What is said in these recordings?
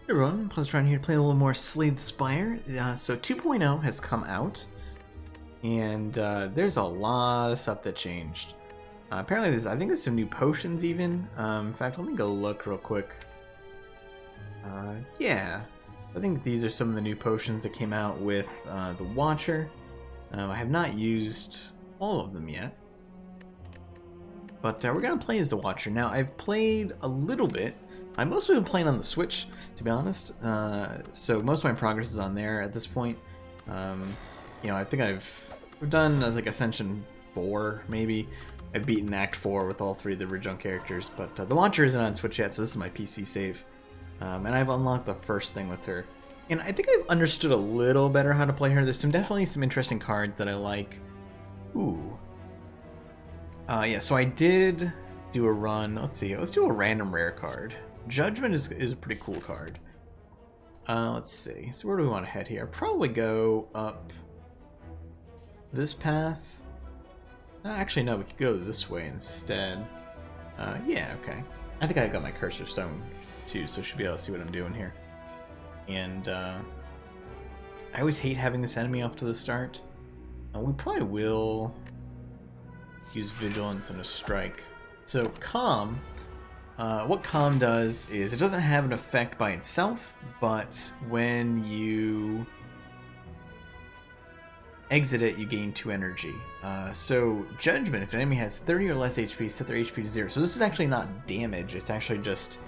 Hey everyone, Positron here playing a little more Slay the Spire. So 2.0 has come out, and there's a lot of stuff that changed. Apparently I think there's some new potions even. In fact, let me go look real quick. Yeah, I think these are some of the new potions that came out with the Watcher. I have not used all of them yet. But we're going to play as the Watcher. Now, I've played a little bit. I've mostly been playing on the Switch, to be honest. So most of my progress is on there at this point. I think I've done like Ascension 4, maybe. I've beaten Act 4 with all three of the original characters, but the Watcher isn't on Switch yet, so this is my PC save. And I've unlocked the first thing with her. And I think I've understood a little better how to play her. There's definitely some interesting cards that I like. Ooh. Yeah, so I did do a run. Let's see. Let's do a random rare card. Judgment is a pretty cool card. Let's see. So where do we want to head here? Probably go up this path. Actually, no. We could go this way instead. Yeah, okay. I think I got my cursor sewn too, so I should be able to see what I'm doing here. And I always hate having this enemy up to the start. We probably will use Vigilance and a Strike. So Calm, what Calm does is it doesn't have an effect by itself, but when you exit it, you gain 2 energy. So Judgment, if an enemy has 30 or less HP, set their HP to 0. So this is actually not damage, it's actually just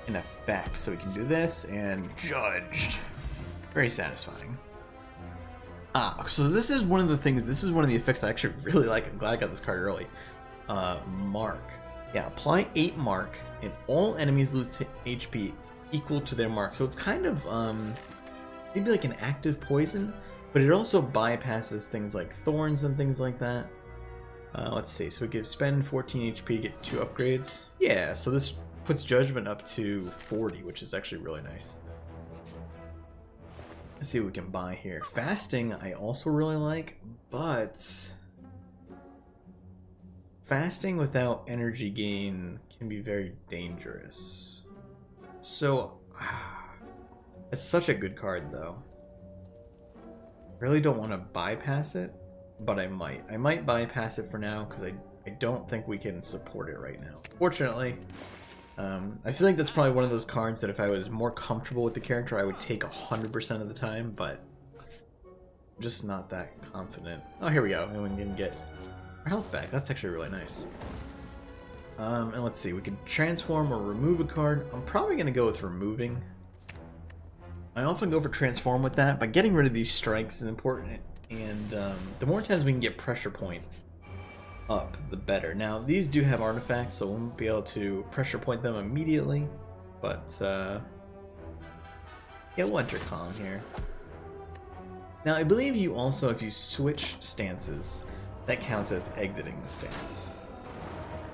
an effect. So we can do this and Judged. Very satisfying. So this is one of the things, this is one of the effects I actually really like. I'm glad I got this card early. Mark. Yeah, apply 8 mark, and all enemies lose HP equal to their mark. So it's kind of, maybe like an active poison, but it also bypasses things like thorns and things like that. Let's see, so we spend 14 HP to get 2 upgrades. Yeah, so this puts Judgment up to 40, which is actually really nice. Let's see what we can buy here. Fasting I also really like, but fasting without energy gain can be very dangerous. So it's such a good card though. Really don't want to bypass it, but I might. I might bypass it for now because I don't think we can support it right now. Fortunately. I feel like that's probably one of those cards that if I was more comfortable with the character, I would take 100% of the time, but I'm just not that confident. Oh, here we go. And we can get our health back. That's actually really nice. And let's see. We can transform or remove a card. I'm probably going to go with removing. I often go for transform with that, but getting rid of these strikes is important. And the more times we can get pressure point up, the better. Now these do have artifacts, so we won't be able to pressure point them immediately, but yeah, we'll enter Calm here. Now I believe you also, if you switch stances, that counts as exiting the stance,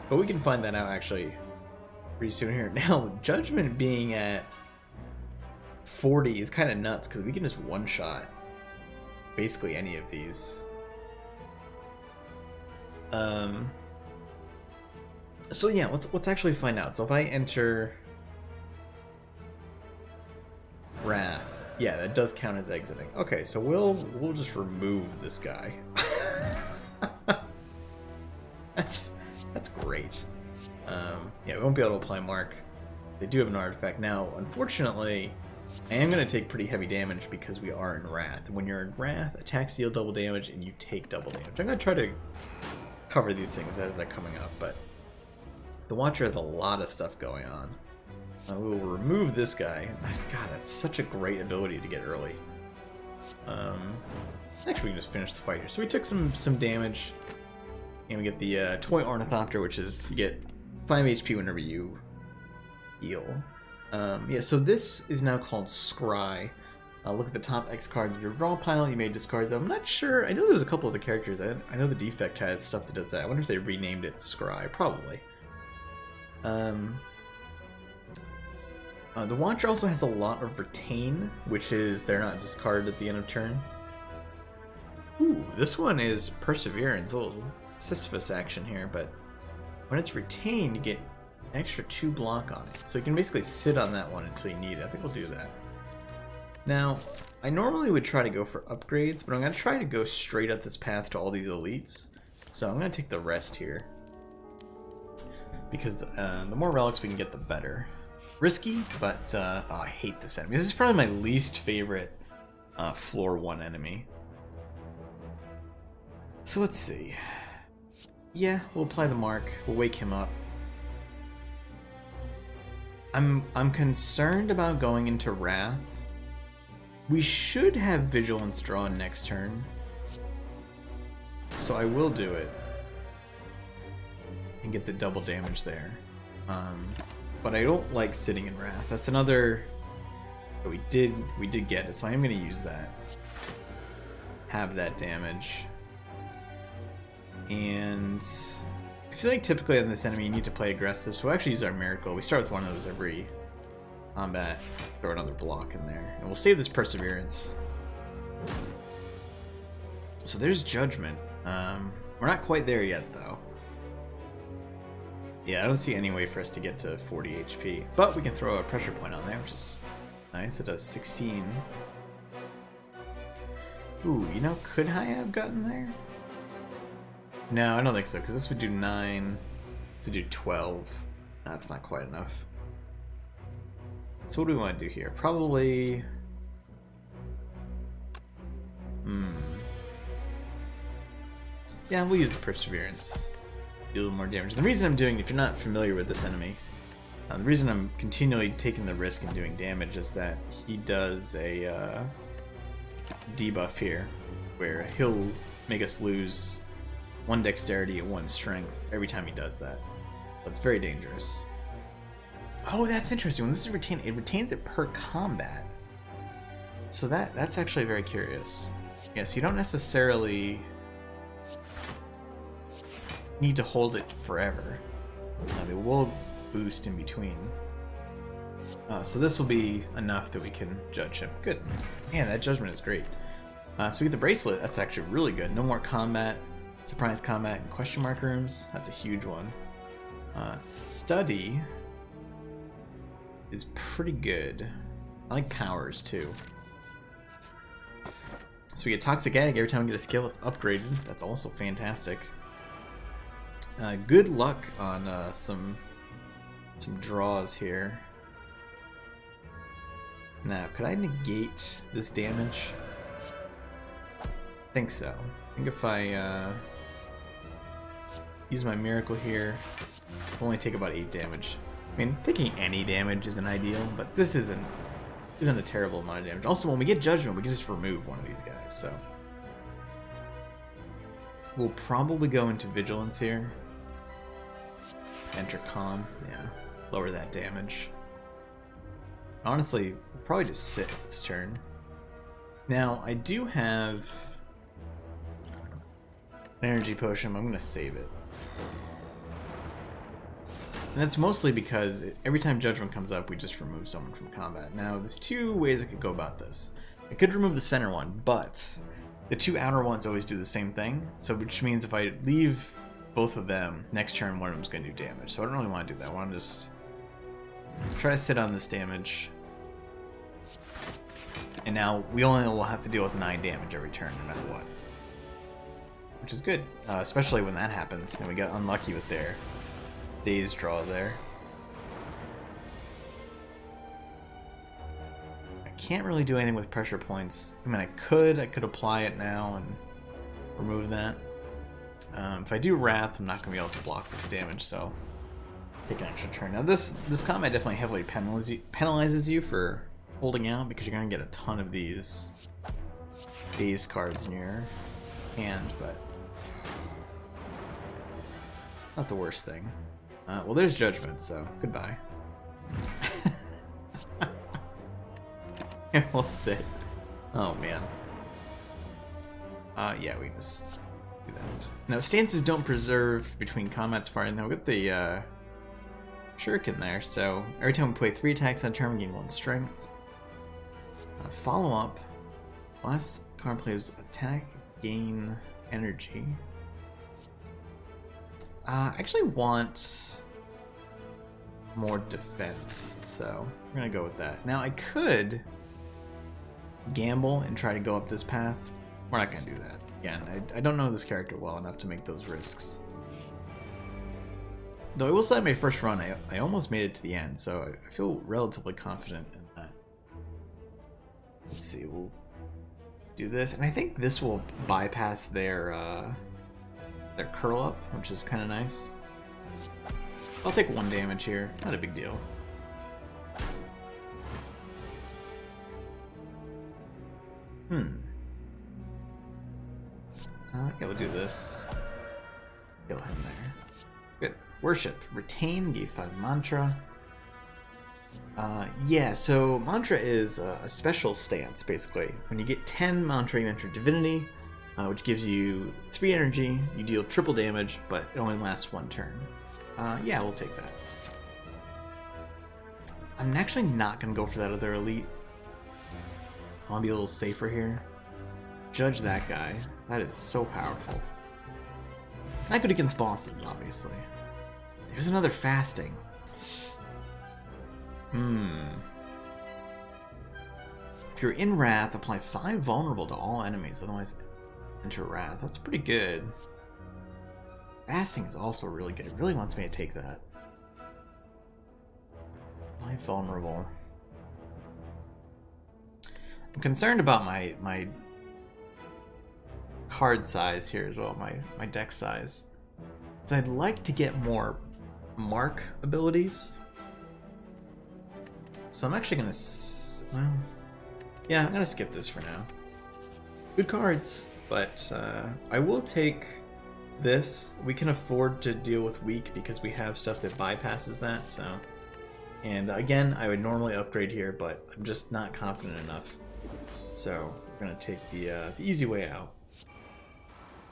but we can find that out actually pretty soon here. Now Judgment being at 40 is kind of nuts because we can just one-shot basically any of these. So yeah, let's actually find out. So if I enter Wrath, yeah, that does count as exiting. Okay, so we'll just remove this guy. That's great. Yeah, we won't be able to apply Mark. They do have an artifact. Now, unfortunately, I am going to take pretty heavy damage because we are in Wrath. When you're in Wrath, attacks deal double damage and you take double damage. I'm going to try to cover these things as they're coming up, but the Watcher has a lot of stuff going on. We will remove this guy. God, that's such a great ability to get early. Actually, we can just finish the fight here. So we took some damage, and we get the Toy Ornithopter, which is you get 5 HP whenever you heal. Yeah, so this is now called Scry. Look at the top X cards of your draw pile. You may discard them. I'm not sure. I know there's a couple of the characters. I know the Defect has stuff that does that. I wonder if they renamed it Scry. Probably. The Watcher also has a lot of Retain, which is they're not discarded at the end of turn. Ooh, this one is Perseverance. A little Sisyphus action here, but when it's retained, you get an extra 2 block on it. So you can basically sit on that one until you need it. I think we'll do that. Now, I normally would try to go for upgrades, but I'm going to try to go straight up this path to all these elites. So I'm going to take the rest here. Because the more relics we can get, the better. Risky, but oh, I hate this enemy. This is probably my least favorite floor 1 enemy. So let's see. Yeah, we'll apply the mark. We'll wake him up. I'm concerned about going into Wrath. We should have Vigilance drawn next turn. So I will do it. And get the double damage there. But I don't like sitting in Wrath. That's another... But we did get it, so I am going to use that. Have that damage. And I feel like typically on this enemy you need to play aggressive, so we'll actually use our Miracle. We start with one of those every combat. Throw another block in there. And we'll save this Perseverance. So there's Judgment. We're not quite there yet, though. Yeah, I don't see any way for us to get to 40 HP. But we can throw a pressure point on there, which is nice. It does 16. Ooh, you know, could I have gotten there? No, I don't think so, because this would do 9. This would do 12. That's not quite enough. So what do we want to do here? Probably... Yeah, we'll use the Perseverance. Do a little more damage. The reason I'm doing, if you're not familiar with this enemy, the reason I'm continually taking the risk and doing damage is that he does a debuff here, where he'll make us lose 1 dexterity and 1 strength every time he does that. So it's very dangerous. Oh, that's interesting. When this is retained, it retains it per combat. So that's actually very curious. Yes, you don't necessarily need to hold it forever. It will boost in between. So this will be enough that we can judge him. Good. Man, that judgment is great. So we get the bracelet. That's actually really good. No more combat, surprise combat, and question mark rooms. That's a huge one. Study is pretty good. I like powers too. So we get Toxic Egg every time we get a skill. It's upgraded. That's also fantastic. Good luck on some draws here. Now, could I negate this damage? I think so. I think if I use my Miracle here, I'll only take about 8 damage. I mean, taking any damage isn't ideal, but this isn't a terrible amount of damage. Also, when we get Judgment, we can just remove one of these guys, so... We'll probably go into Vigilance here. Enter Calm, yeah. Lower that damage. Honestly, we'll probably just sit this turn. Now, I do have an energy potion. I'm going to save it. And that's mostly because every time Judgment comes up, we just remove someone from combat. Now, there's 2 ways I could go about this. I could remove the center one, but the 2 outer ones always do the same thing. So, which means if I leave both of them, next turn one of them is going to do damage. So I don't really want to do that. I want to just try to sit on this damage. And now we only will have to deal with 9 damage every turn, no matter what. Which is good, especially when that happens. And we got unlucky with their Daze draw there. I can't really do anything with pressure points. I mean, I could apply it now and remove that. If I do Wrath, I'm not going to be able to block this damage, so take an extra turn. Now this combat definitely heavily penalizes you for holding out, because you're going to get a ton of these Daze cards in your hand, but not the worst thing. Well, there's Judgment, so goodbye. And we'll sit. Oh, man. Yeah, we just do that. Now, stances don't preserve between combats far. Now, we got the Shuriken there, so every time we play 3 attacks on turn, we gain 1 strength. Follow up. Last card plays attack, gain energy. I actually want more defense, so we're gonna go with that. Now I could gamble and try to go up this path. We're not gonna do that. Again, I don't know this character well enough to make those risks. Though I will say my first run, I almost made it to the end, so I feel relatively confident in that. Let's see, we'll do this, and I think this will bypass their curl up, which is kind of nice. I'll take 1 damage here, not a big deal. Yeah, we'll do this. Kill him there. Good. Worship. Retain, gave 5 mantra. Yeah, so mantra is a special stance, basically. When you get 10 mantra, you enter divinity, which gives you 3 energy, you deal triple damage, but it only lasts 1 turn. Yeah, we'll take that. I'm actually not going to go for that other elite. I want to be a little safer here. Judge that guy. That is so powerful. Not good against bosses, obviously. There's another fasting. If you're in Wrath, apply 5 vulnerable to all enemies, otherwise enter Wrath. That's pretty good. Fasting is also really good. It really wants me to take that. Apply vulnerable. I'm concerned about my card size here as well, my deck size. I'd like to get more mark abilities. So I'm actually gonna, well, yeah, I'm gonna skip this for now. Good cards, but I will take this. We can afford to deal with weak because we have stuff that bypasses that, so. And again, I would normally upgrade here, but I'm just not confident enough. So we're gonna take the easy way out.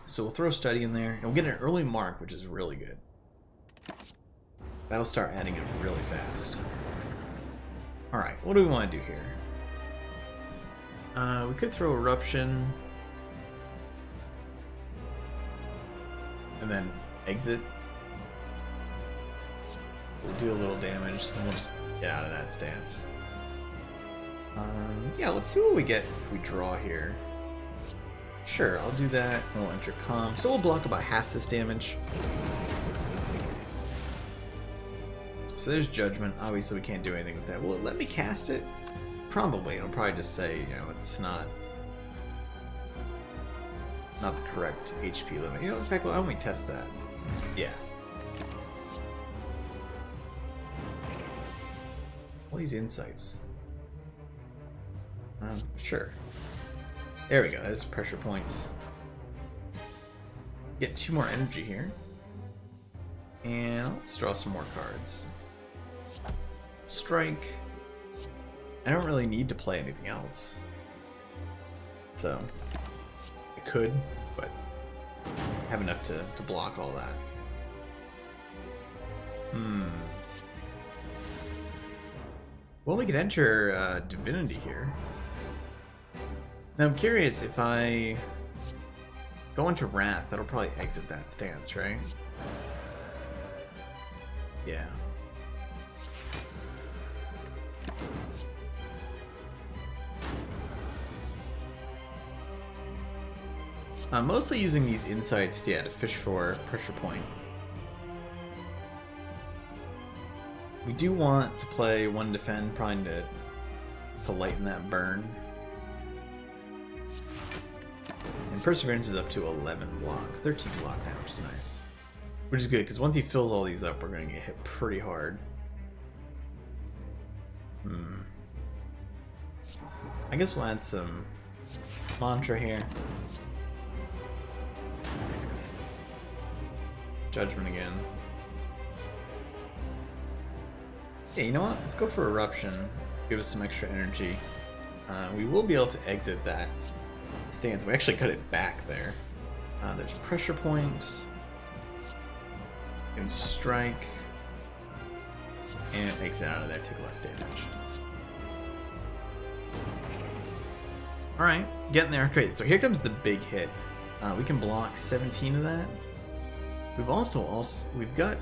So we'll throw study in there, and we'll get an early mark, which is really good. That'll start adding it really fast. Alright, what do we want to do here? We could throw Eruption. And then exit. We'll do a little damage, then we'll just get out of that stance. Yeah, let's see what we get if we draw here. Sure, I'll do that, and we'll enter Calm. So we'll block about half this damage. So there's Judgment. Obviously we can't do anything with that. Will it let me cast it? Probably. It'll probably just say, you know, it's not the correct HP limit. You know, in fact, why don't we test that? Yeah. All these insights. Sure. There we go, that's pressure points. Get 2 more energy here. And let's draw some more cards. Strike. I don't really need to play anything else. So, I could, but I have enough to block all that. Well, we could enter Divinity here. Now I'm curious, if I go into Wrath, that'll probably exit that stance, right? Yeah. I'm mostly using these insights to fish for pressure point. We do want to play 1 defend, probably to lighten that burn. And Perseverance is up to 11 block, 13 block now, which is nice. Which is good, because once he fills all these up, we're going to get hit pretty hard. I guess we'll add some mantra here. Judgment again. Yeah, you know what? Let's go for Eruption. Give us some extra energy. We will be able to exit that stance. We actually cut it back there. There's pressure points. And strike. And exit out of there, take less damage. Alright, getting there. Okay, so here comes the big hit. We can block 17 of that. We've got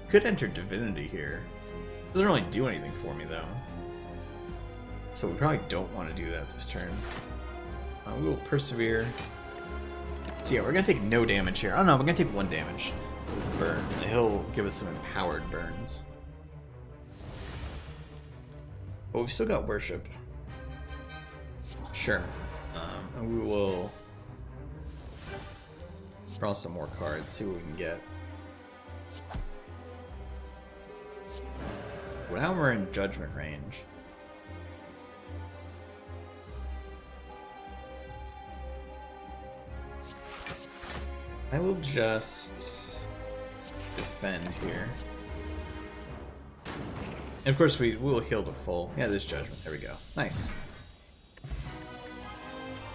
Could enter Divinity here. Doesn't really do anything for me though. So we probably don't want to do that this turn. We will Persevere. So yeah, we're gonna take no damage here. Oh no, we're gonna take 1 damage. This is the burn. He'll give us some empowered burns. But we've still got Worship. Sure. And we will draw some more cards, see what we can get. Well, now we're in Judgment range. I will just defend here. And of course we will heal to full. Yeah, this Judgment. There we go. Nice.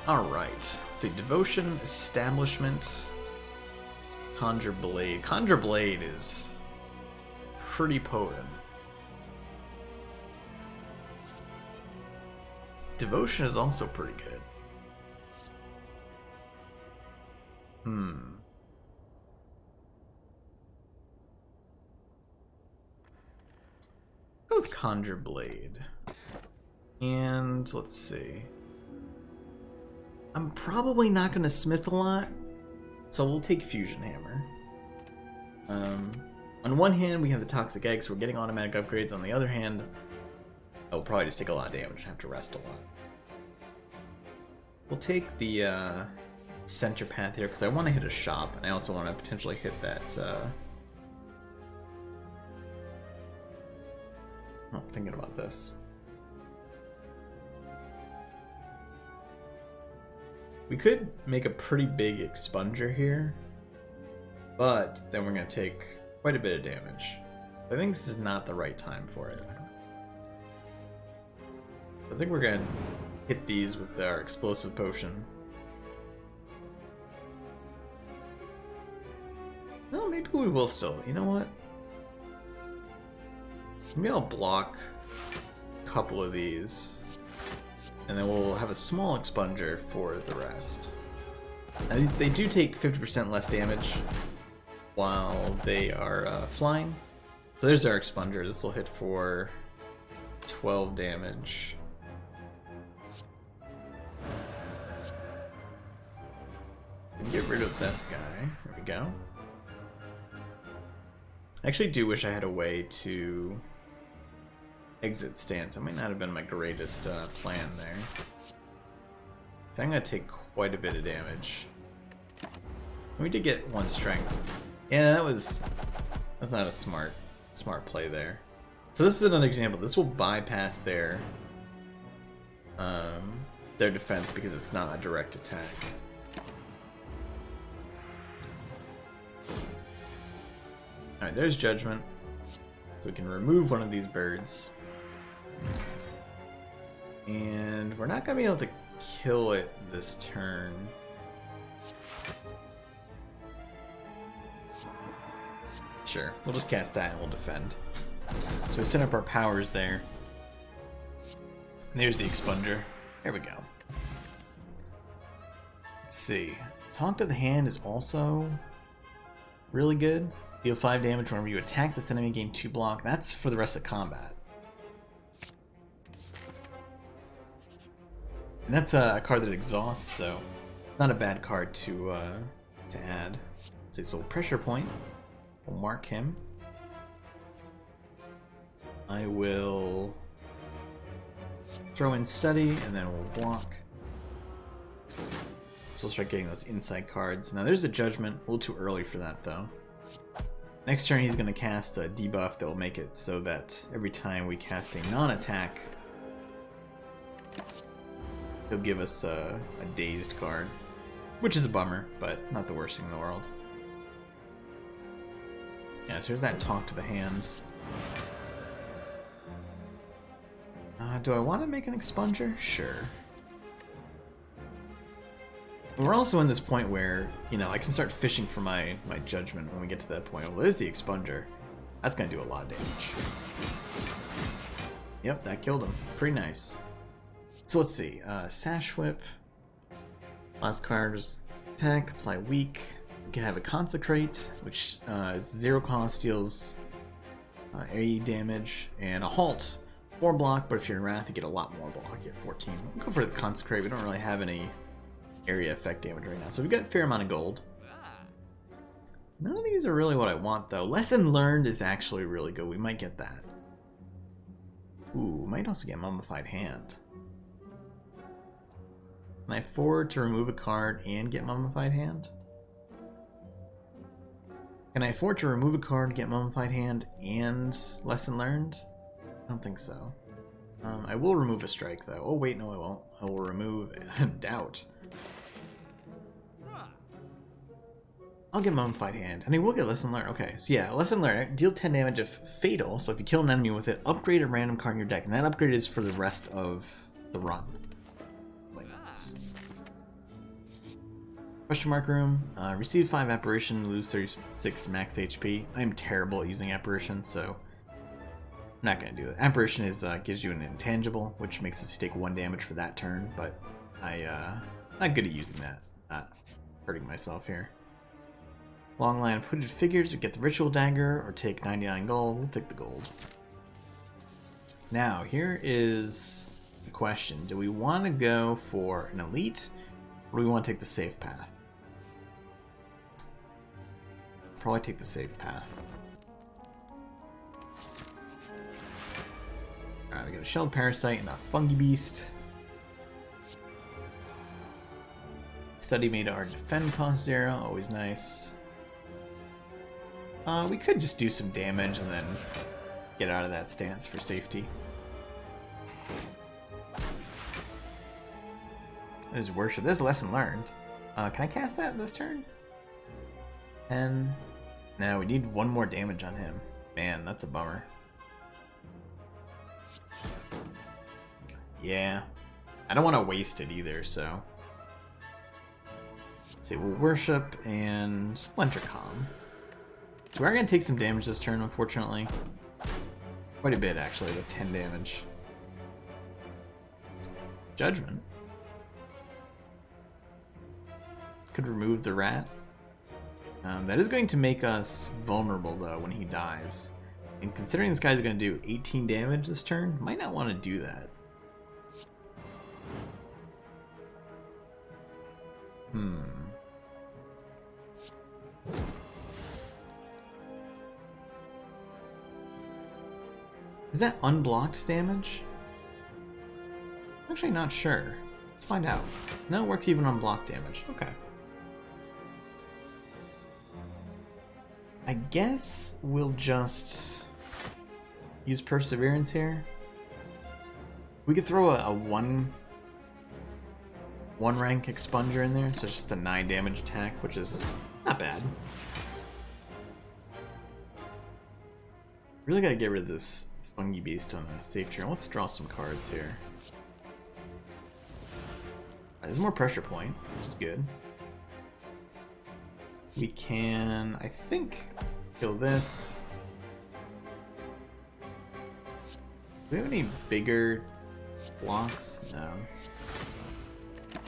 Alright. Let's see. Devotion, Establishment, Conjure Blade. Conjure Blade is pretty potent. Devotion is also pretty good. Go with Conjure Blade. And let's see. I'm probably not going to smith a lot, so we'll take Fusion Hammer. On one hand, we have the Toxic Egg, so we're getting automatic upgrades. On the other hand, I'll probably just take a lot of damage and have to rest a lot. We'll take the center path here, because I want to hit a shop, and I also want to potentially hit that... Oh, thinking about this. We could make a pretty big expunger here, but then we're going to take quite a bit of damage. I think this is not the right time for it. I think we're going to hit these with our Explosive Potion. No, maybe we will still. You know what? Maybe I'll block a couple of these, and then we'll have a small expunger for the rest. And they do take 50% less damage while they are flying. So there's our expunger. This will hit for 12 damage. And get rid of this guy. There we go. I actually do wish I had a way to exit stance. That might not have been my greatest plan there. So I'm going to take quite a bit of damage. We did get 1 strength. Yeah, that's not a smart play there. So this is another example. This will bypass their defense because it's not a direct attack. Alright, there's Judgment. So we can remove one of these birds. And we're not going to be able to kill it this turn. Sure, we'll just cast that and we'll defend. So we set up our powers there. And there's the expunger. There we go. Let's see. Talk to the Hand is also really good. Deal 5 damage whenever you attack this enemy, gain 2 block. That's for the rest of combat. And that's a card that exhausts, so not a bad card to add. Let's see, so Pressure Point. We'll mark him. I will throw in Study, and then we'll block. So we'll start getting those inside cards. Now there's a Judgment. A little too early for that, though. Next turn he's going to cast a debuff that will make it so that every time we cast a non-attack, he'll give us a dazed card. Which is a bummer, but not the worst thing in the world. Yeah, so here's that Talk to the Hand. Do I want to make an expunger? Sure. We're also in this point where, you know, I can start fishing for my Judgment when we get to that point. Well, there's the expunger. That's going to do a lot of damage. Yep, that killed him. Pretty nice. So let's see. Sash Whip. Last card is attack, apply weak. We can have a Consecrate, which is 0 cost, deals AE damage, and a halt. 4 block, but if you're in Wrath, you get a lot more block. You get 14. We'll go for the Consecrate. We don't really have any area effect damage right now, so we've got a fair amount of gold. None of these are really what I want, though. Lesson Learned is actually really good. We might get that. Ooh, we might also get Mummified Hand. Can I afford to remove a card and get Mummified Hand? Can I afford to remove a card, get Mummified Hand, and Lesson Learned? I don't think so. I will remove a strike, though. Oh, wait, no, I won't. I will remove Doubt. I'll get Mummified Hand, and I will get Lesson Learned. Okay, so yeah, Lesson Learned. Deal 10 damage if fatal, so if you kill an enemy with it, upgrade a random card in your deck, and that upgrade is for the rest of the run. Like this. Question mark room. Receive 5 Apparition, lose 36 max HP. I'm terrible at using Apparition, so I'm not going to do it. Apparition is gives you an intangible, which makes us take 1 damage for that turn, but not good at using that. Not hurting myself here. Long line of hooded figures. We get the Ritual Dagger or take 99 gold. We'll take the gold. Now, here is the question. Do we want to go for an elite, or do we want to take the safe path? Probably take the safe path. Alright, we got a Shelled Parasite and a Fungi Beast. Study made our defend cost 0, always nice. We could just do some damage and then get out of that stance for safety. There's Worship. There's Lesson Learned. Can I cast that this turn? 10. No, we need 1 more damage on him. Man, that's a bummer. Yeah. I don't want to waste it either, so... Let's see, we'll Worship and Splintercom. So we are going to take some damage this turn, unfortunately. Quite a bit, actually, with 10 damage. Judgment. Could remove the rat. That is going to make us vulnerable, though, when he dies. And considering this guy's going to do 18 damage this turn, might not want to do that. Is that unblocked damage? I'm actually not sure. Let's find out. No, it works even on block damage. Okay. I guess we'll just use Perseverance here. We could throw a one rank expunger in there, so it's just a 9 damage attack, which is not bad. Really gotta get rid of this Fungi Beast on a safe turn. Let's draw some cards here. There's more pressure point, which is good. We can, I think, kill this. Do we have any bigger blocks? No.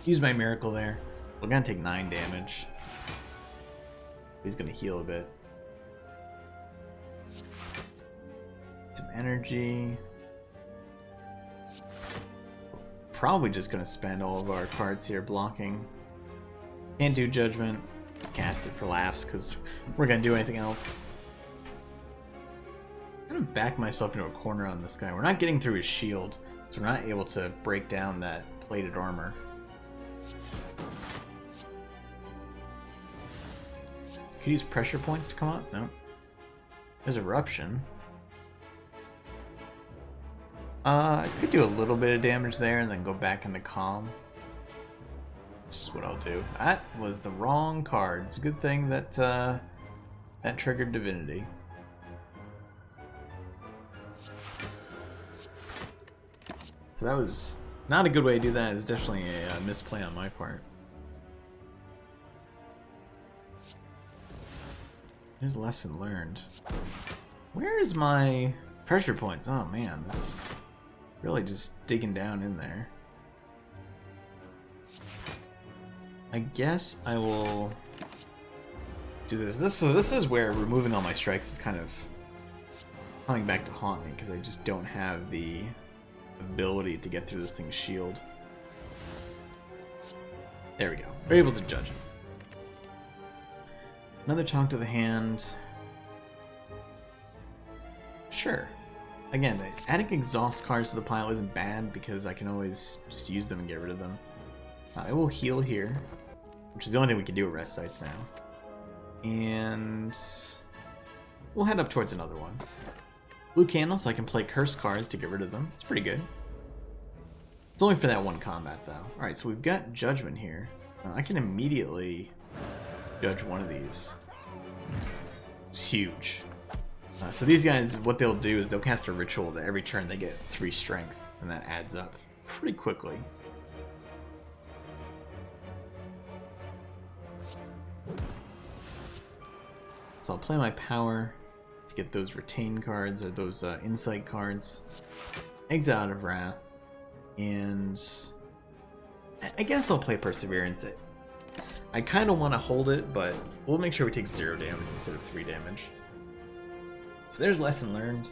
Use my miracle there. We're gonna take 9 damage. He's gonna heal a bit. Some energy. Probably just gonna spend all of our cards here blocking. Can't do Judgment. Just cast it for laughs because we're gonna do anything else. I'm gonna back myself into a corner on this guy. We're not getting through his shield, so we're not able to break down that plated armor. Could use pressure points to come up? No. There's Eruption. I could do a little bit of damage there and then go back into Calm. This is what I'll do. That was the wrong card. It's a good thing that that triggered Divinity. So that was not a good way to do that. It was definitely a misplay on my part. There's a Lesson Learned. Where is my pressure points? Oh man, that's really just digging down in there. I guess I will do this. This is where removing all my strikes is kind of coming back to haunt me because I just don't have the ability to get through this thing's shield. There we go. We're able to judge him. Another talk to the hand. Sure. Again, adding exhaust cards to the pile isn't bad because I can always just use them and get rid of them. I will heal here, which is the only thing we can do at rest sites now. And we'll head up towards another one. Blue candle, so I can play curse cards to get rid of them. It's pretty good. It's only for that one combat, though. Alright, so we've got Judgment here. I can immediately judge one of these. It's huge. So these guys, what they'll do is they'll cast a ritual that every turn they get 3 strength, and that adds up pretty quickly. So I'll play my power to get those retain cards, or those insight cards. Exile Out of Wrath. And I guess I'll play Perseverance. I kind of want to hold it, but we'll make sure we take 0 damage instead of 3 damage. So there's Lesson Learned.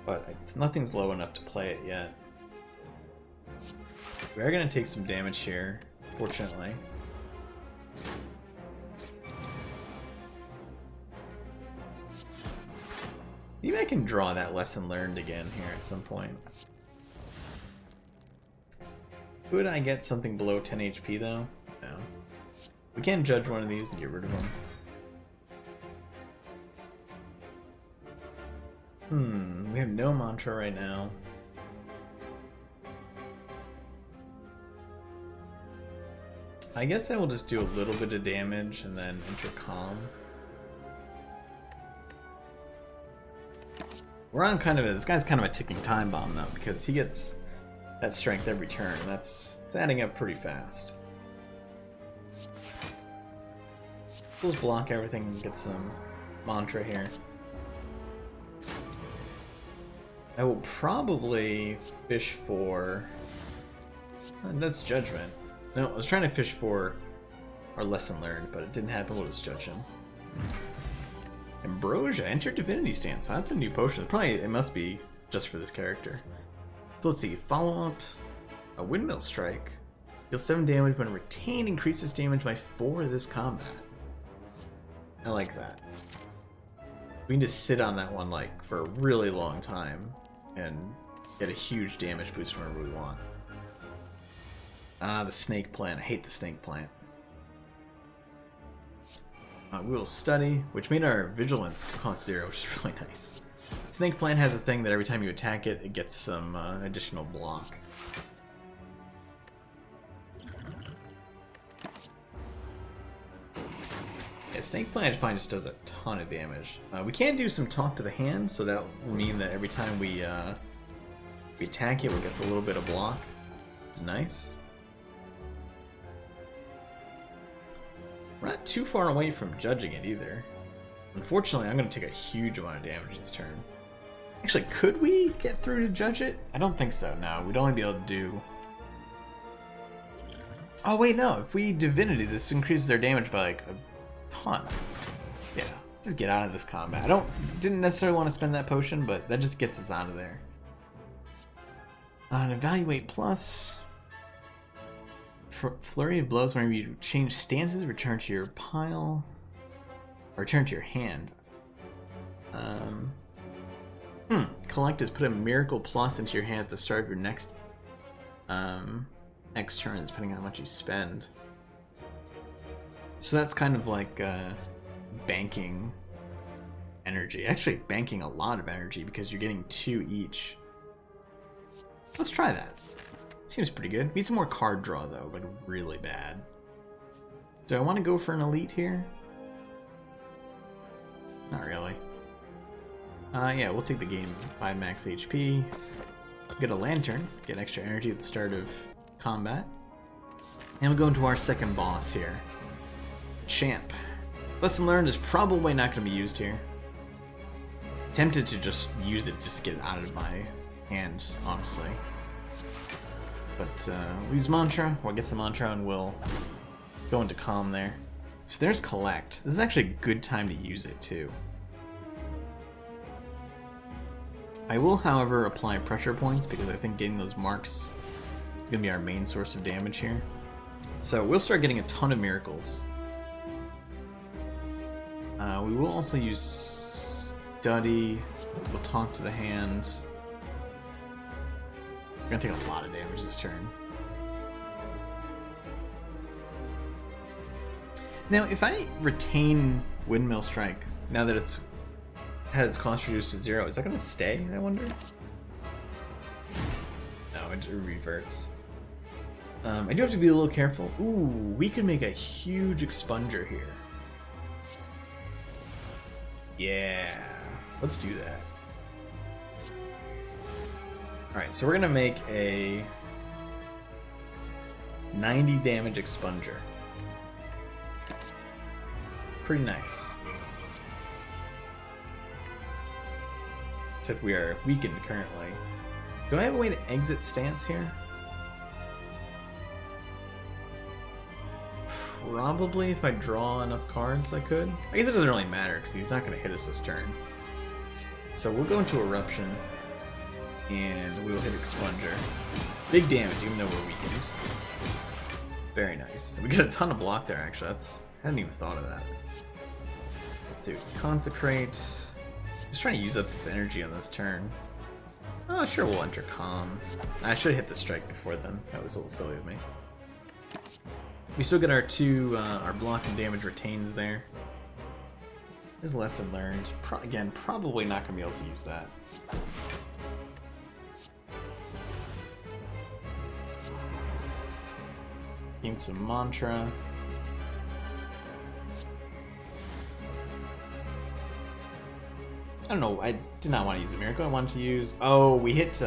But nothing's low enough to play it yet. We are going to take some damage here, fortunately. Maybe I can draw that Lesson Learned again here at some point. Could I get something below 10 HP though? No. We can judge one of these and get rid of them. We have no mantra right now. I guess I will just do a little bit of damage and then enter calm. We're on kind of this guy's kind of a ticking time bomb though, because he gets that strength every turn. It's adding up pretty fast. We'll just block everything and get some mantra here. I will probably fish for... That's Judgment. No, I was trying to fish for our Lesson Learned, but it didn't happen. We'll just judge him. Ambrosia, enter Divinity Stance. So that's a new potion. It must be just for this character. So let's see. Follow up. A Windmill Strike. Deal 7 damage when retained, increases damage by 4 this combat. I like that. We can just sit on that one like for a really long time and get a huge damage boost whenever we want. Ah, the Snake Plant. I hate the Snake Plant. We will study, which made our vigilance cost 0, which is really nice. Snake Plant has a thing that every time you attack it, it gets some additional block. Yeah, Snake Plant I find just does a ton of damage. We can do some Talk to the Hand, so that will mean that every time we attack it, it gets a little bit of block. It's nice. We're not too far away from judging it either. Unfortunately, I'm going to take a huge amount of damage this turn. Actually, could we get through to judge it? I don't think so, no. We'd only be able to do... Oh wait, no. If we Divinity, this increases their damage by like a ton. Yeah, just get out of this combat. Didn't necessarily want to spend that potion, but that just gets us out of there. And Evaluate Plus... Flurry of Blows, whenever you change stances, return to your pile, or return to your hand. Collect is put a Miracle Plus into your hand at the start of your next X turns, depending on how much you spend. So that's kind of like banking energy. Actually, banking a lot of energy because you're getting 2 each. Let's try that. Seems pretty good. Need some more card draw though, but really bad. Do I want to go for an elite here? Not really. Yeah, we'll take the game. 5 max HP. Get a lantern. Get extra energy at the start of combat. And we'll go into our second boss here. Champ. Lesson Learned is probably not going to be used here. Tempted to just use it, just get it out of my hand, honestly. But we'll use Mantra, or get some Mantra, and we'll Go into calm there. So there's collect. This is actually a good time to use it too. I will, however, apply pressure points because I think getting those marks is going to be our main source of damage here. So we'll start getting a ton of miracles. We will also use study. We'll talk to the hand. We're going to take a lot of damage this turn. Now, if I retain Windmill Strike, now that it's had its cost reduced to 0, is that going to stay, I wonder? No, it reverts. I do have to be a little careful. Ooh, we can make a huge expunger here. Yeah, let's do that. Alright, so we're going to make a 90 damage expunger. Pretty nice. Except we are weakened currently. Do I have a way to exit stance here? Probably if I draw enough cards I could. I guess it doesn't really matter because he's not going to hit us this turn. So we'll go into Eruption and we will hit Expunger. Big damage even though we're weakened. Very nice. We get a ton of block there actually. I hadn't even thought of that. Let's see, Consecrate. Just trying to use up this energy on this turn. Oh, sure, we'll enter Calm. I should have hit the strike before then. That was a little silly of me. We still get our our block and damage retains there. There's a lesson learned. Again, probably not going to be able to use that. Gain some Mantra. I don't know, I did not want to use a Miracle. I wanted to use... Oh, we hit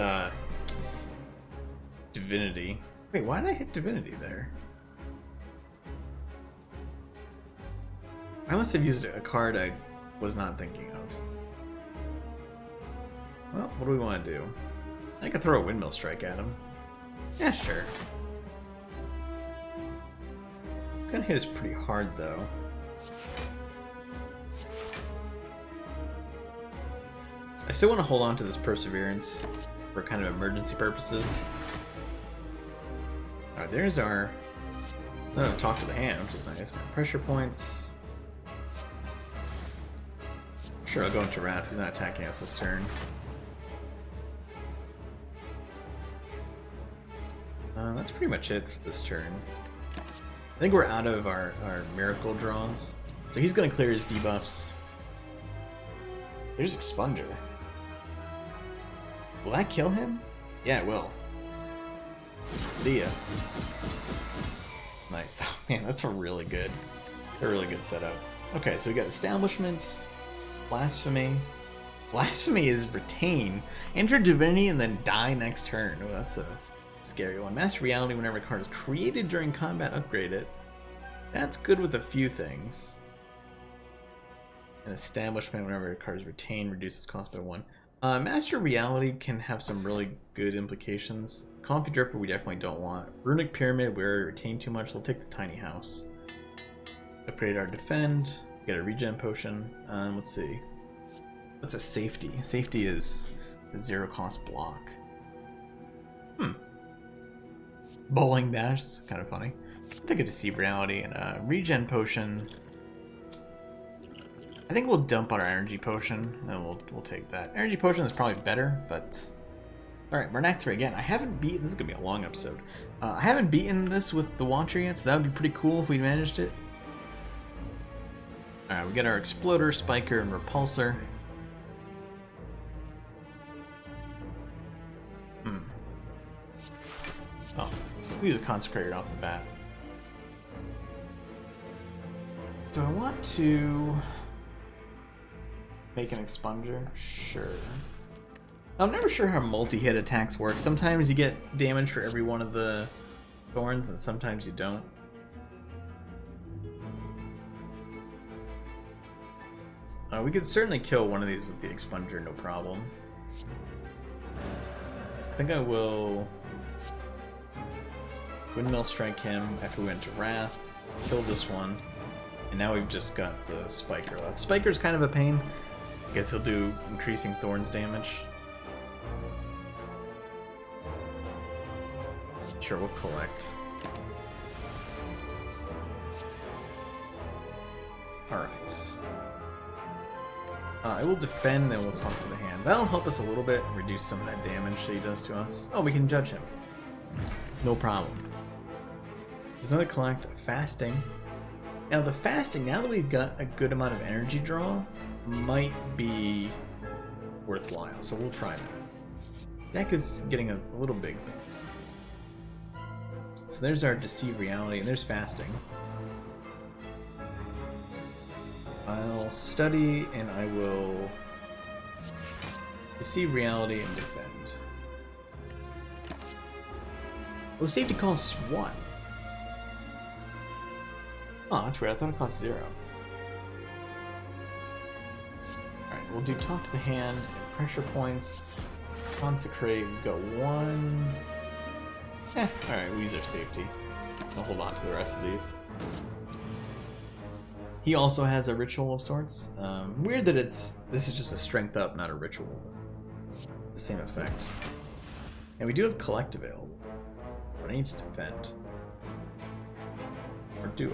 Divinity. Wait, why did I hit Divinity there? I must have used a card I was not thinking of. Well, what do we want to do? I could throw a Windmill Strike at him. Yeah, sure. It's gonna hit us pretty hard, though. I still want to hold on to this Perseverance for kind of emergency purposes. Alright, there's our... talk to the hand, which is nice. Pressure points. Sure, I'll go into Wrath. He's not attacking us this turn. That's pretty much it for this turn. I think we're out of our miracle draws. So he's going to clear his debuffs. There's Expunger. Will that kill him? Yeah, it will. See ya. Nice. Oh, man, that's a really good setup. Okay, so we got Establishment, Blasphemy. Blasphemy is retain. Enter Divinity and then die next turn. Oh, that's a scary one. Master Reality whenever a card is created during combat, upgrade it. That's good with a few things. And Establishment whenever a card is retained, reduces cost by 1. Master Reality can have some really good implications. Comfy Dripper we definitely don't want. Runic Pyramid, we're retained too much, we'll take the Tiny House. Upgrade our Defend, get a Regen Potion. Let's see. What's a Safety? Safety is a 0 cost block. Bowling Dash, it's kind of funny. I'll take a Deceive Reality and a Regen Potion. I think we'll dump on our Energy Potion, and we'll take that. Energy Potion is probably better, but... Alright, we're in Act 3 again. I haven't beaten... This is going to be a long episode. I haven't beaten this with the Watcher yet, so that would be pretty cool if we managed it. Alright, we get our Exploder, Spiker, and Repulsor. Oh, we use a Consecrator off the bat. Do I want to... make an Expunger? Sure. I'm never sure how multi-hit attacks work. Sometimes you get damage for every one of the thorns, and sometimes you don't. We could certainly kill one of these with the Expunger, no problem. I think I will Windmill Strike him after we went to Wrath. Killed this one. And now we've just got the Spiker left. Spiker's kind of a pain. I guess he'll do increasing thorns damage. Sure, we'll collect. Alright. I will defend, then we'll talk to the hand. That'll help us a little bit, reduce some of that damage that he does to us. Oh, we can judge him. No problem. There's another collect. Fasting. Now the fasting, now that we've got a good amount of energy draw, might be worthwhile, so we'll try that. Deck is getting a little big. So there's our Deceive Reality, and there's Fasting. I'll study, and I will Deceive Reality and defend. Well, safety costs 1. Oh, that's weird. I thought it cost 0. Alright, we'll do Talk to the Hand, Pressure Points, Consecrate, we've got 1. Alright, we'll use our safety. I'll hold on to the rest of these. He also has a ritual of sorts. Weird that this is just a strength up, not a ritual. The same effect. And we do have collect available. But I need to defend. Or do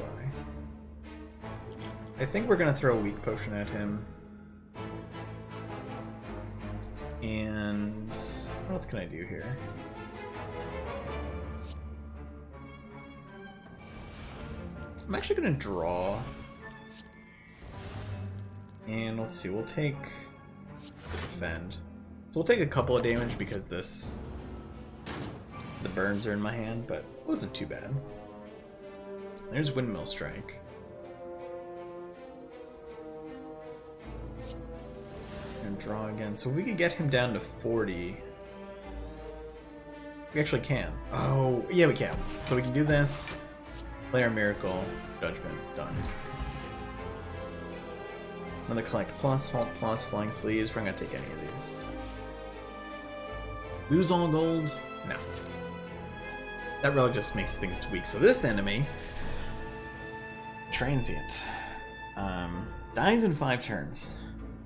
I? I think we're gonna throw a weak potion at him. And what else can I do here? I'm actually gonna draw. And let's see, we'll take defend. So we'll take a couple of damage because the burns are in my hand, but it wasn't too bad. There's Windmill Strike. And draw again. So if we could get him down to 40. We actually can. Oh, yeah, we can. So we can do this. Play our Miracle. Judgment. Done. Another Collect Plus, Halt Plus, Flying Sleeves. We're not gonna take any of these. Lose all gold? No. That relic just makes things weak. So this enemy, Transient, dies in 5 turns.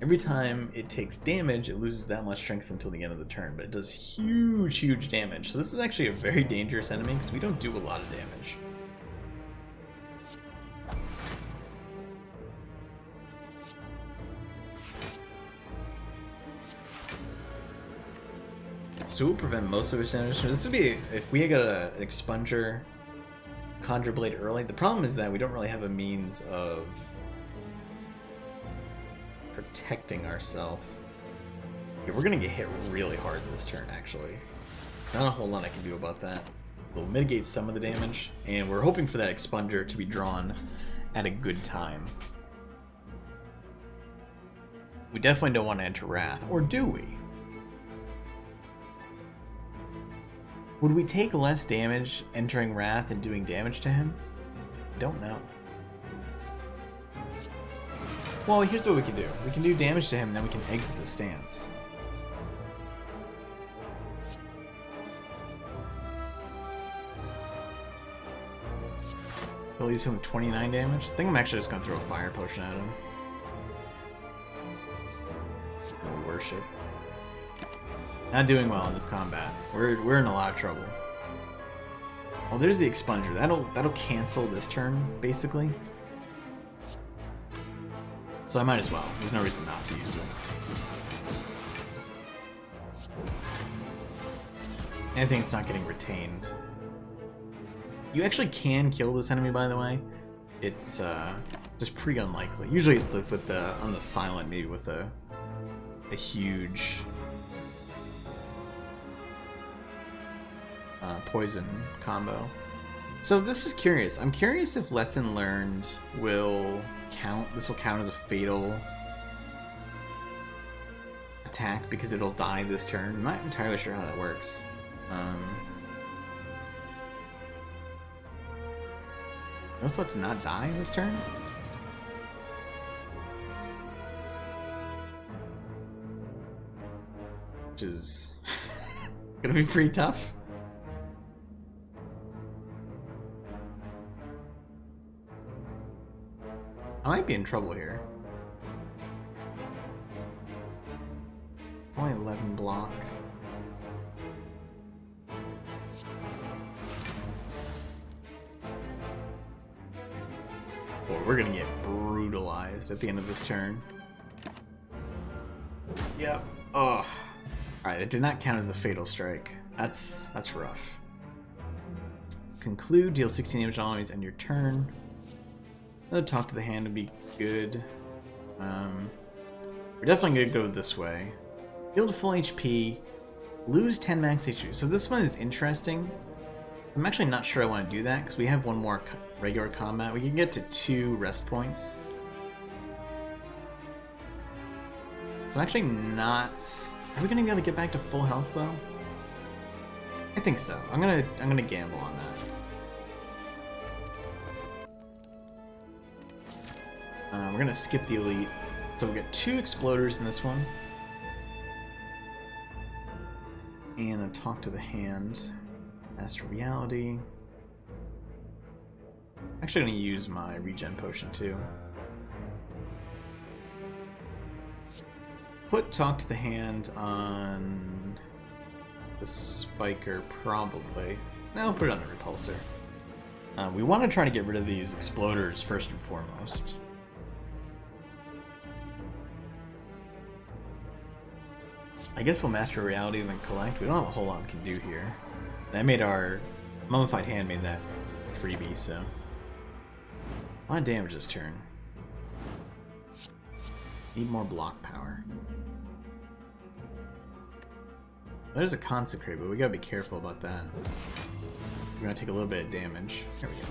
Every time it takes damage, it loses that much strength until the end of the turn, but it does huge, huge damage. So this is actually a very dangerous enemy because we don't do a lot of damage. So we'll prevent most of his damage. This would be if we got an Expunger, Conjure Blade early. The problem is that we don't really have a means of protecting ourselves. Yeah, we're gonna get hit really hard this turn, actually. Not a whole lot I can do about that. We'll mitigate some of the damage, and we're hoping for that Expunger to be drawn at a good time. We definitely don't want to enter Wrath, or do we? Would we take less damage entering Wrath and doing damage to him? I don't know. Well, here's what we can do. We can do damage to him, and then we can exit the stance. We'll leave him with 29 damage. I think I'm actually just going to throw a Fire Potion at him. Worship. Not doing well in this combat. We're in a lot of trouble. Oh, there's the Expunger. That'll cancel this turn, basically. So I might as well. There's no reason not to use it. I think it's not getting retained. You actually can kill this enemy, by the way. It's just pretty unlikely. Usually it's like with the on the silent, maybe with a huge poison combo. So this is curious. I'm curious if Lesson Learned will count. This will count as a fatal attack because it'll die this turn. I'm not entirely sure how that works. You also have to not die this turn? Which is gonna be pretty tough. I might be in trouble here. It's only 11 block. Boy, we're gonna get brutalized at the end of this turn. Yep. Oh. Alright, it did not count as the Fatal Strike. That's rough. Conclude, deal 16 damage on enemies end your turn. Another Talk to the Hand would be good. We're definitely gonna go this way. Build full HP, lose 10 max HP. So this one is interesting. I'm actually not sure I want to do that because we have one more regular combat. We can get to 2 rest points. So I'm actually not. Are we gonna be able to get back to full health though? I think so. I'm gonna gamble on that. We're gonna skip the elite. So we'll get 2 exploders in this one. And a Talk to the Hand. Astral Reality. Actually gonna use my regen potion too. Put Talk to the Hand on the Spiker, probably. No, put it on the Repulsor. We want to try to get rid of these exploders first and foremost. I guess we'll Master Reality and then collect. We don't have a whole lot we can do here. That made our Mummified Hand made that freebie, so a lot of damage this turn. Need more block power. There's a Consecrate, but we gotta be careful about that. We're gonna take a little bit of damage. There we go.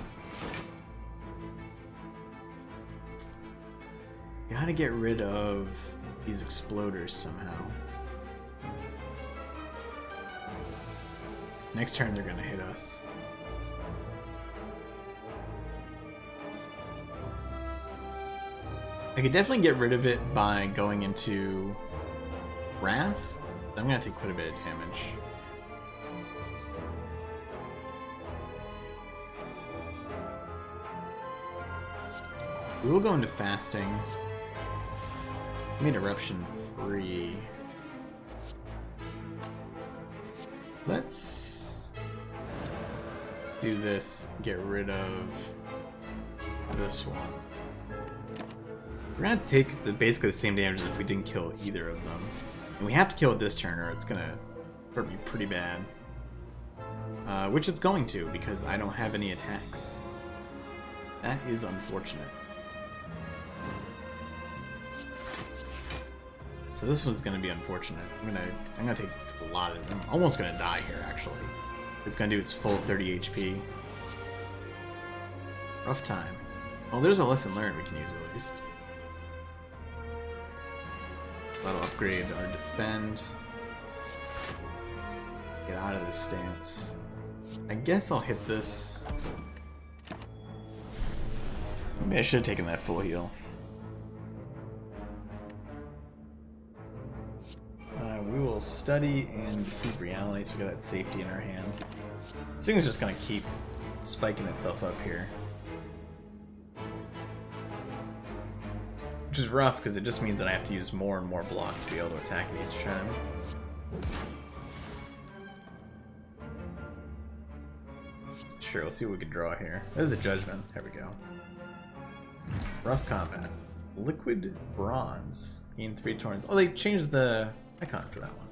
Gotta get rid of these exploders somehow. So next turn they're gonna hit us. I could definitely get rid of it by going into Wrath. I'm gonna take quite a bit of damage. We will go into Fasting. Made Eruption free. Let's do this, get rid of this one. We're gonna take basically the same damage as if we didn't kill either of them. And we have to kill it this turn or it's gonna hurt me pretty bad. Which it's going to, because I don't have any attacks. That is unfortunate. So this one's gonna be unfortunate. I'm gonna take a lot of them. I'm almost gonna die here actually. It's gonna do its full 30 HP. Rough time. Well, there's a lesson learned we can use at least. That'll upgrade our defend. Get out of this stance. I guess I'll hit this. Maybe I should have taken that full heal. We will study and deceive reality, so we got that safety in our hand. This thing is just gonna keep spiking itself up here. Which is rough, because it just means that I have to use more and more block to be able to attack it each time. Sure, let's see what we can draw here. There's a Judgment. There we go. Rough combat. Liquid Bronze. Gain 3 turns. Oh, they changed the icon for that one.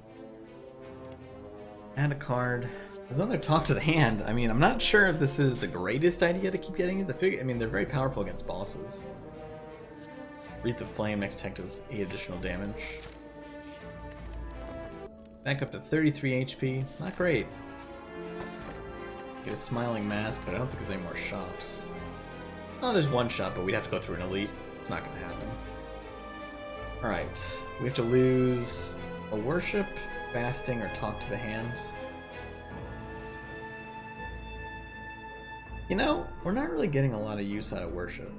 Add a card. There's another Talk to the Hand. I mean, I'm not sure if this is the greatest idea to keep getting these. I mean, they're very powerful against bosses. Wreath of Flame, next tech does 8 additional damage. Back up to 33 HP. Not great. Get a Smiling Mask, but I don't think there's any more shops. Oh, there's one shop, but we'd have to go through an elite. It's not going to happen. Alright, we have to lose a Worship, Fasting, or Talk to the Hand. You know, we're not really getting a lot of use out of Worship.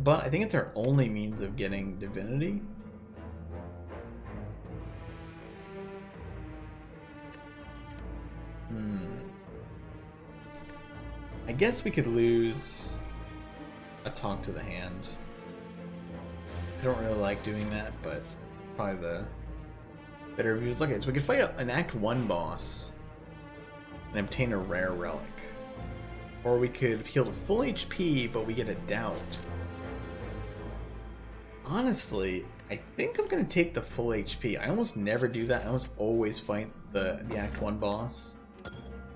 But I think it's our only means of getting Divinity. I guess we could lose a talk to the hand. I don't really like doing that, but probably the better views. Okay, so we could fight an Act 1 boss and obtain a rare relic. Or we could heal to full HP, but we get a doubt. Honestly, I think I'm going to take the full HP. I almost never do that. I almost always fight the Act 1 boss.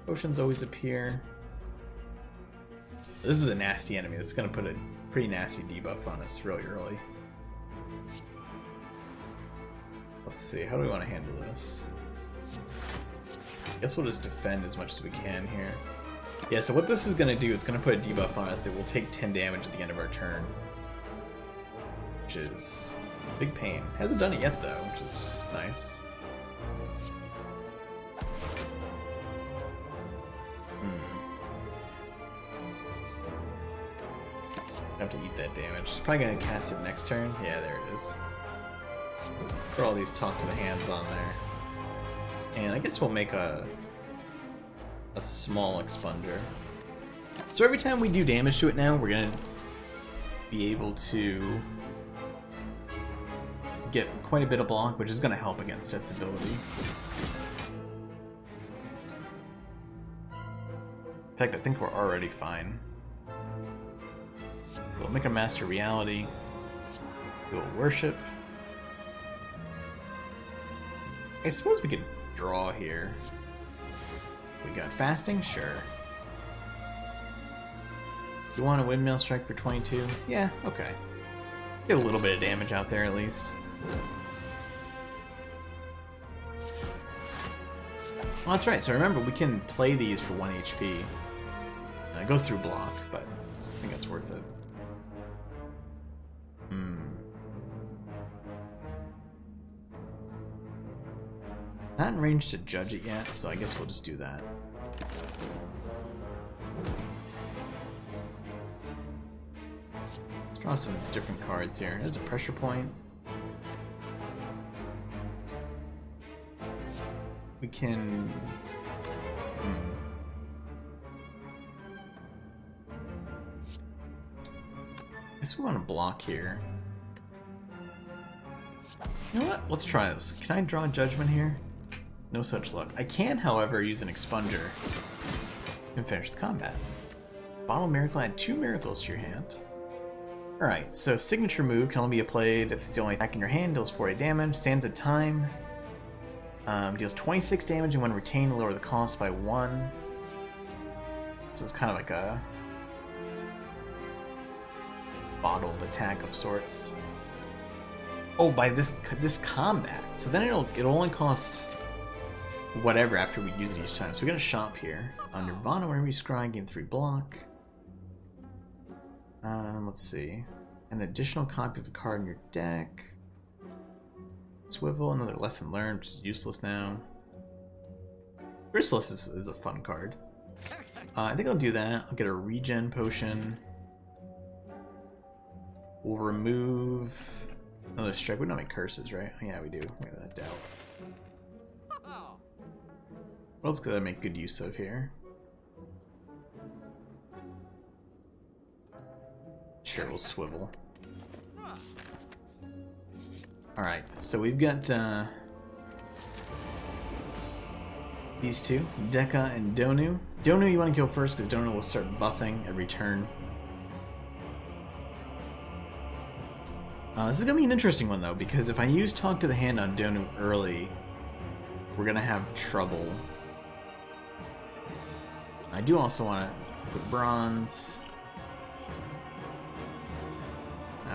Potions always appear. This is a nasty enemy. This is going to put a pretty nasty debuff on us really early. Let's see, how do we want to handle this? I guess we'll just defend as much as we can here. Yeah, so what this is going to do, it's going to put a debuff on us that will take 10 damage at the end of our turn. Which is a big pain. Hasn't done it yet though, which is nice. I have to eat that damage. It's probably going to cast it next turn. Yeah, there it is. Put all these talk to the hands on there. And I guess we'll make a small expunger. So every time we do damage to it now, we're gonna be able to get quite a bit of block, which is gonna help against its ability. In fact, I think we're already fine. We'll make a Master Reality. We'll worship. I suppose we could draw here. We got fasting? Sure. You want a windmill strike for 22? Yeah, okay. Get a little bit of damage out there at least. Well, that's right. So remember, we can play these for 1 HP. It goes through block, but I think it's worth it. Not in range to judge it yet, so I guess we'll just do that. Let's draw some different cards here. There's a pressure point. We can... I guess we want to block here. You know what? Let's try this. Can I draw Judgment here? No such luck. I can, however, use an expunger and finish the combat. Bottle Miracle, add 2 miracles to your hand. Alright, so signature move can only be played if it's the only attack in your hand, deals 40 damage, Sands of Time, deals 26 damage, and when retained, lower the cost by 1. So it's kind of like a bottled attack of sorts. Oh, by this combat. So then it'll only cost whatever after we use it each time. So we're gonna shop here. On Nirvana, whenever you scry, gain 3 block. Let's see. An additional copy of a card in your deck. Swivel, another lesson learned, which is useless now. Chrysalis is a fun card. I think I'll do that. I'll get a regen potion. We'll remove another strike. We don't have any curses, right? Yeah, we do. We have that doubt. What else could I make good use of here? Sure, we'll swivel. Alright, so we've got these two, Dekka and Donu. Donu you want to kill first because Donu will start buffing every turn. This is going to be an interesting one though, because if I use Talk to the Hand on Donu early, we're going to have trouble. I do also want to put bronze.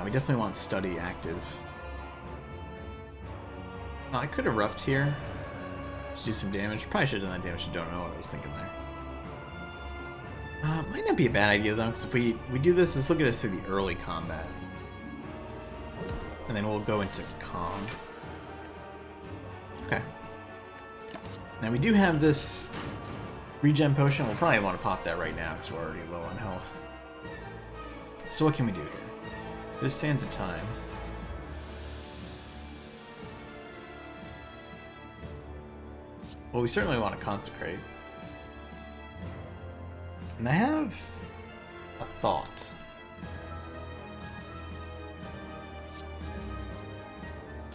We definitely want study active. I could erupt here. Let's do some damage. Probably should have done that damage. I don't know what I was thinking there. Might not be a bad idea though, because if we do this, let's look at us through the early combat. And then we'll go into calm. Okay. Now we do have this regen potion. We'll probably want to pop that right now because we're already low on health. So what can we do here? There's Sands of Time. Well, we certainly want to consecrate. And I have a thought.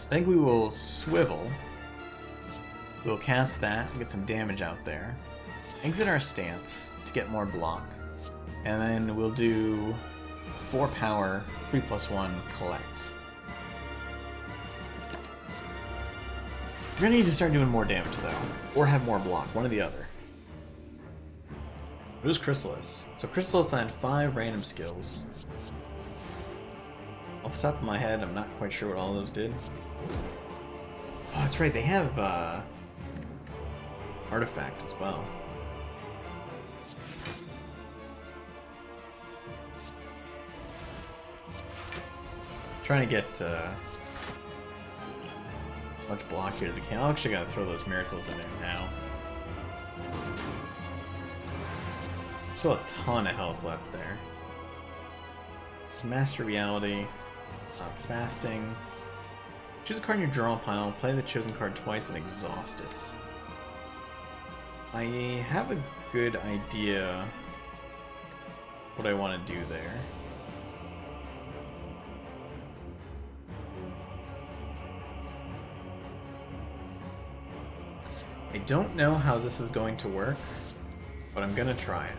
I think we will swivel. We'll cast that, get some damage out there. Exit our stance to get more block. And then we'll do 4 power, 3+1, collect. We're gonna need to start doing more damage though, or have more block, one or the other. Who's Chrysalis? So Chrysalis had 5 random skills. Off the top of my head, I'm not quite sure what all of those did. Oh, that's right, they have artifact as well. Trying to get much block here as we can. I actually gotta throw those miracles in there now. Still a ton of health left there. Master Reality, Fasting. Choose a card in your draw pile, play the chosen card twice, and exhaust it. I have a good idea what I want to do there. I don't know how this is going to work, but I'm gonna try it.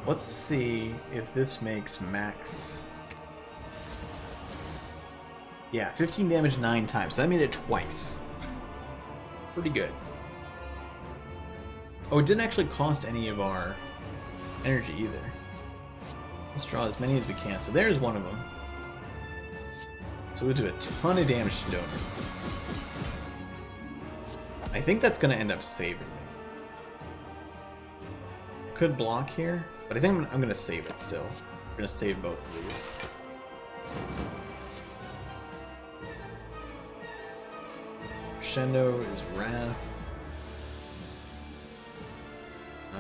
Let's see if this makes max. Yeah, 15 damage 9 times. So that made it twice. Pretty good. Oh, it didn't actually cost any of our energy either. Let's draw as many as we can. So there's one of them. So we'll do a ton of damage to Donor. I think that's going to end up saving me. I could block here, but I think I'm going to save it still. I'm going to save both of these. Crescendo is Wrath.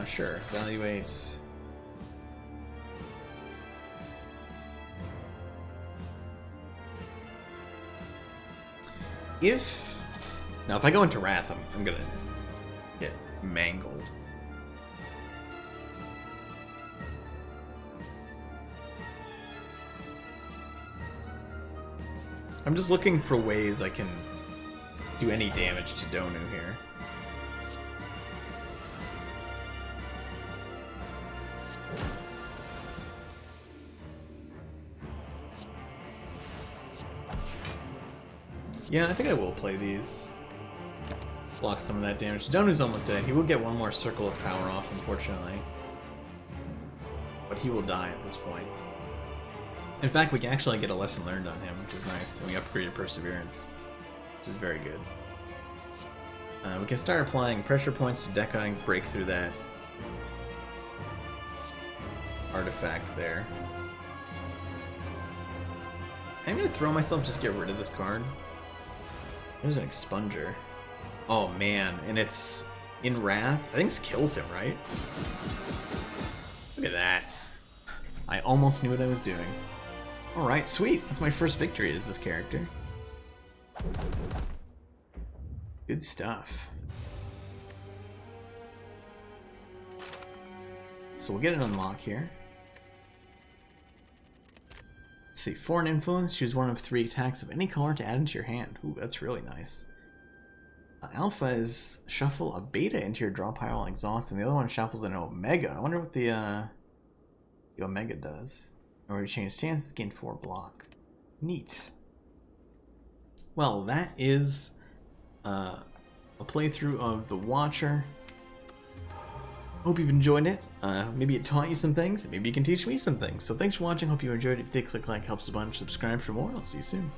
Sure, evaluate. Now if I go into Wrath, I'm gonna get mangled. I'm just looking for ways I can do any damage to Donu here. Yeah, I think I will play these. Block some of that damage. Donu's almost dead. He will get one more circle of power off, unfortunately. But he will die at this point. In fact, we can actually get a lesson learned on him, which is nice. And we upgraded Perseverance, which is very good. We can start applying pressure points to Deca and break through that artifact there. I'm gonna throw myself just to get rid of this card. There's an Expunger. Oh man, and it's in Wrath. I think this kills him, right? Look at that. I almost knew what I was doing. Alright, sweet. That's my first victory as this character. Good stuff. So we'll get an unlock here. Let's see, Foreign Influence, choose one of 3 attacks of any color to add into your hand. Ooh, that's really nice. Alpha is shuffle a beta into your draw pile and exhaust, and the other one shuffles an omega. I wonder what the omega does. Or you change stances, gain 4 block. Neat. Well, that is a playthrough of The Watcher. Hope you've enjoyed it. Maybe it taught you some things. Maybe you can teach me some things. So thanks for watching. Hope you enjoyed it. If you did, click like, helps a bunch. Subscribe for more. I'll see you soon.